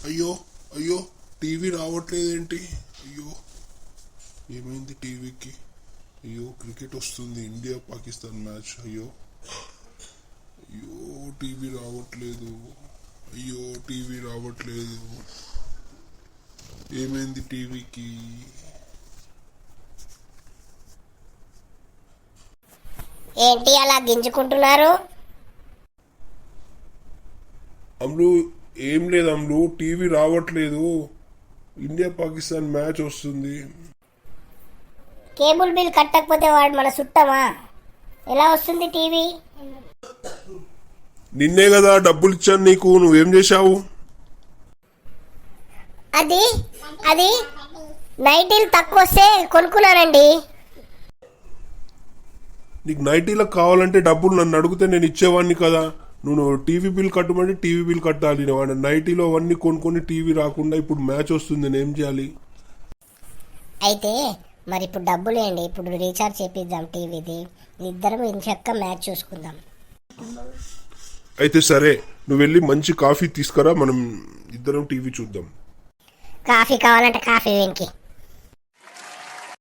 అయ్యో అయ్యో టీవీ రావట్లేదేంటి? అయ్యో ఏమైంది టీవీకి? అయ్యో క్రికెట్ వస్తుంది, ఇండియా పాకిస్తాన్ మ్యాచ్. అయ్యో అయ్యో టీవీ రావట్లేదు. అయ్యో టీవీ రావట్లేదు. ఏమైంది టీవీకి? ఏంటి అలా గింజుకుంటున్నారు? అమ్ములు ఏం లేదు అమ్ములు, టీవీ రావట్లేదు. ఇండియా పాకిస్తాన్ మ్యాచ్ వస్తుంది. కేబుల్ బిల్ కట్టకపోతే వాడు మన చుట్టమా? ఎలా వస్తుంది టీవీ? నిన్నే కదా డబ్బులు ఇచ్చాను నీకు, నువ్వేం చేశావు? అది అది నైటీలు తక్కువ వస్తే కొనుక్కున్నానండి. నీకు నైటీలకు కావాలంటే డబ్బులు నన్ను అడిగితే నేను ఇచ్చేవాడిని కదా. నువ్వు టీవీ బిల్ కట్టమంటే టీవీ బిల్ కట్టాలి. వాడు నైటీలో అవన్నీ కొనుక్కొని టీవీ రాకుండా ఇప్పుడు మ్యాచ్ వస్తుంది, నేను ఏం చేయాలి? అయితే మరి ఇప్పుడు డబ్బులేండి, ఇప్పుడు రీఛార్జ్ చేపిద్దాం టీవీది. ఇద్దరం ఇంచక్క మ్యాచ్ చూసుకుందాం. అయితే సరే, నువ్వు వెళ్ళి మంచి కాఫీ తీసుకురా, మనం ఇద్దరం టీవీ చూద్దాం. కాఫీ కావాలంటే కాఫీ వెంకి.